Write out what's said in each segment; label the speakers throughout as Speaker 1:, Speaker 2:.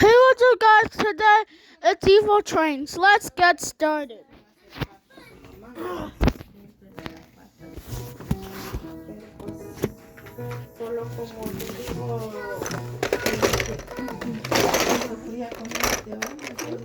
Speaker 1: Hey, what's up, guys? Today it's Evil Trains. Let's get started.
Speaker 2: Solo como te digo, fría con este hombre, solo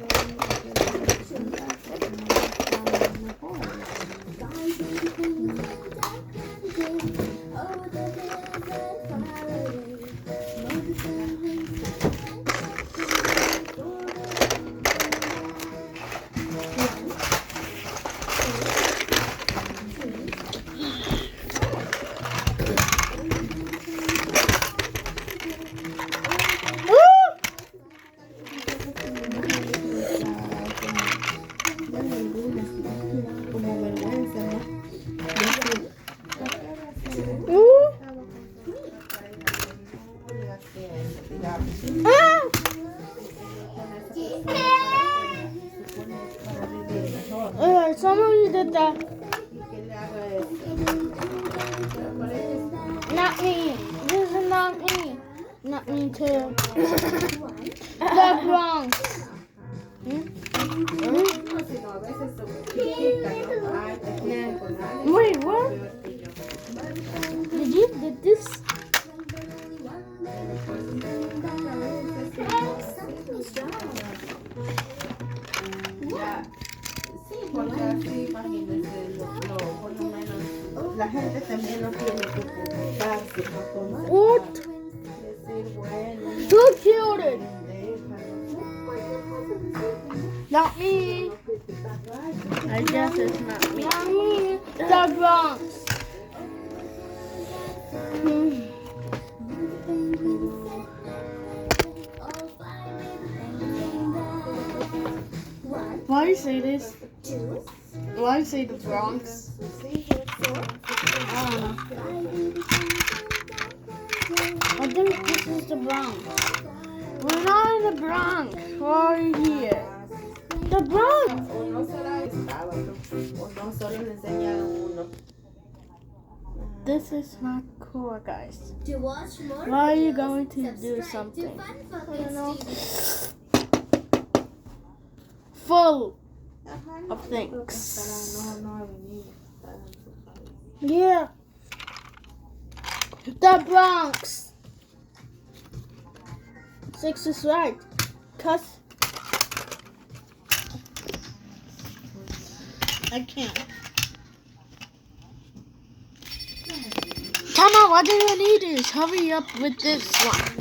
Speaker 2: como vergüenza, ¿no?
Speaker 1: Somebody did that.
Speaker 2: Que le haga eso.
Speaker 1: Not me. This is not me. Not me too. The Bronx.
Speaker 2: Sino a veces critica, ¿no? Ay, te quiero con alguien.
Speaker 1: Wait, what? Did this?
Speaker 2: Ya, sí, porque así, imagínense, por lo menos, la gente también no tiene que preocuparse, ¿no?
Speaker 1: What?
Speaker 2: Decir, bueno,
Speaker 1: Who killed it?
Speaker 2: déjalo.
Speaker 1: Not me.
Speaker 2: I guess it's not me.
Speaker 1: Not me. The Bronx. Why you say this? Why you say the Bronx? I don't know. I think this is the Bronx. We're not in the Bronx. Why are you here? The Bronx.
Speaker 2: O no será el sábado, o no solo le enseñaron uno.
Speaker 1: This is not cool, guys.
Speaker 3: To watch more
Speaker 1: Why are you
Speaker 3: videos,
Speaker 1: going to do
Speaker 3: subscribe
Speaker 1: something?
Speaker 3: To Fun
Speaker 1: I don't know.
Speaker 3: Focus
Speaker 1: Full
Speaker 2: Ajá,
Speaker 1: of things.
Speaker 2: no ha venido. Está en su país.
Speaker 1: Yeah. The Bronx. 6 is right. Cause I can't. Come on, what do you need is hurry up with this one.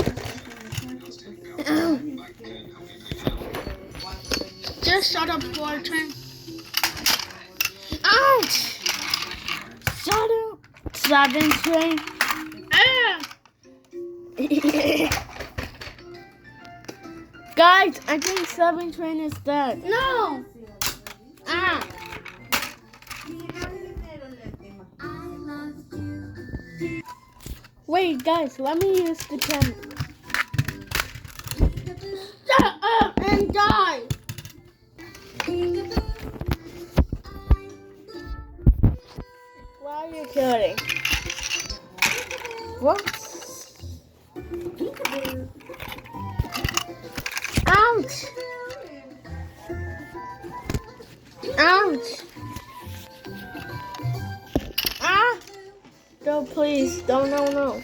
Speaker 1: Just shut up, Fortune. Ouch! Shut up, 7 train. Guys, I think 7 train is dead. No! Ah! Wait, guys, let me use the camera. Shut up and die! Why are you killing? What? Ouch! Ouch! Ah! No, please, don't, no.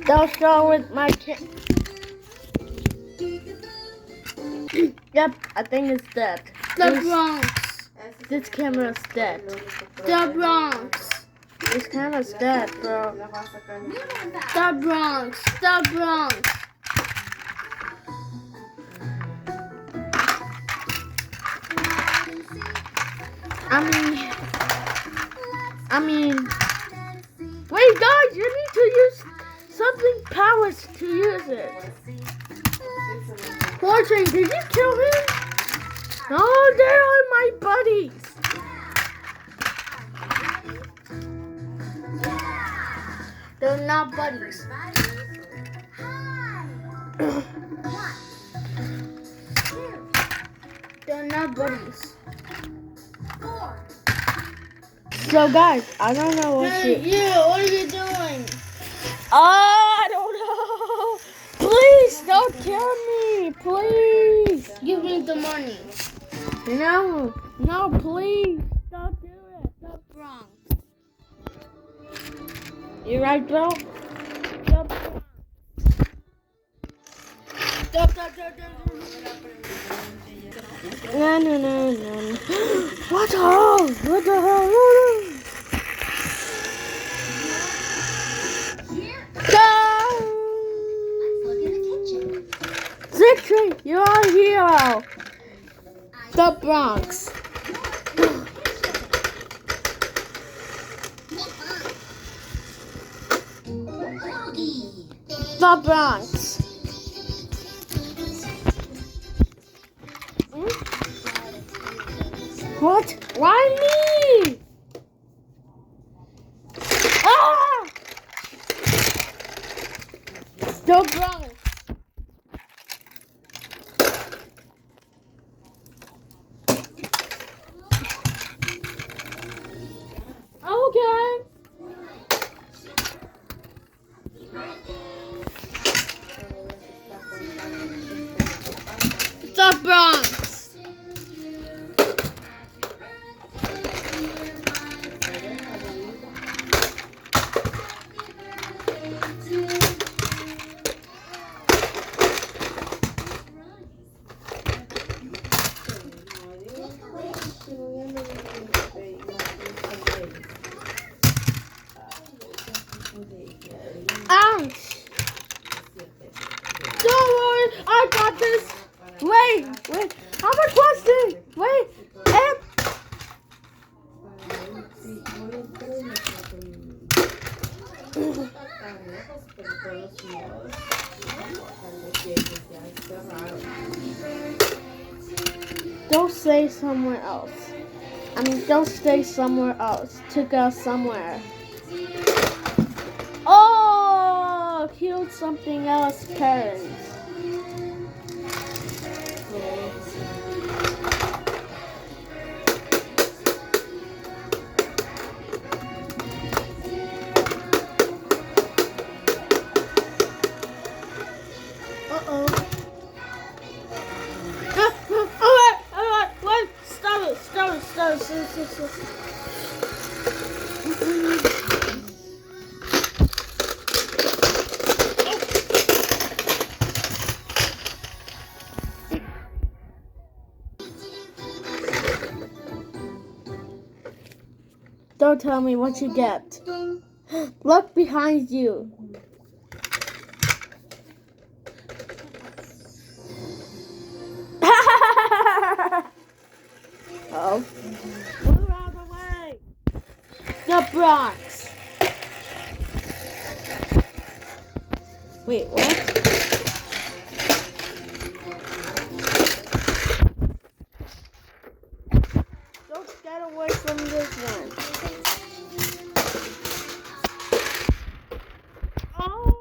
Speaker 1: Don't show with my Yep, I think it's dead. The Bronx. This camera's dead. The Bronx. This camera's dead, bro. The Bronx. The Bronx. I mean, wait, guys, you need to use something powers to use it. Fortune, did you kill him? No, they are my buddies. They're not buddies. They're not buddies. So guys, I don't know what
Speaker 3: Hey, you, what are you doing?
Speaker 1: I don't know. Don't kill me, please. Give me the money. No, please. Don't do it. That's wrong. You right, bro? Stop. No. What the hell? What the hell?
Speaker 3: Look in the kitchen.
Speaker 1: Zixi, you're a hero. The Bronx.
Speaker 3: Doggy.
Speaker 1: The Bronx. What? Why me? Ah! The Bronx. Okay. The Bronx. Ouch. Don't worry, I got this. Wait. I have a question. Wait. Don't stay somewhere else. Don't stay somewhere else. To go somewhere. Oh, killed something else, parents. Uh-oh. Alright, wait, stop it. Don't tell me what you get. Look behind you. Oh. Move out of the way. The Bronx. Wait, what? Don't get away from this one. Oh.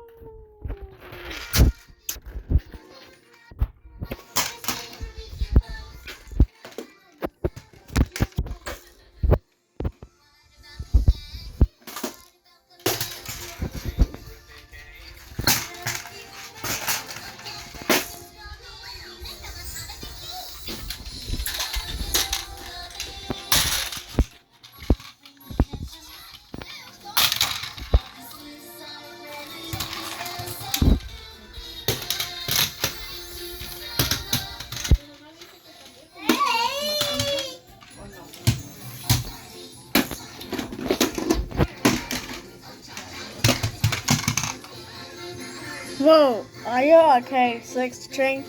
Speaker 1: Whoa, are you okay, 6 string?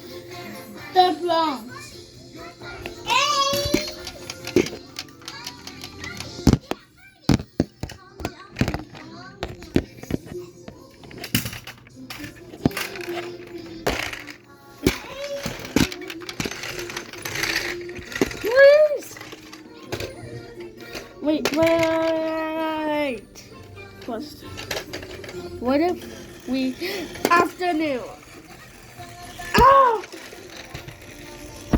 Speaker 1: The Bronx. Please. Wait. Question. What if we afternoon? Oh!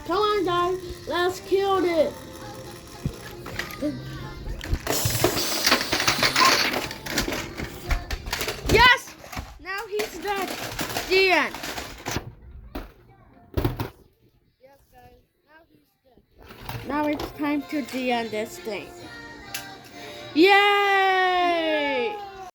Speaker 1: Come on, guys. Let's kill it. Yes! Now he's dead. The end. Now it's time to D on this thing. Yeah!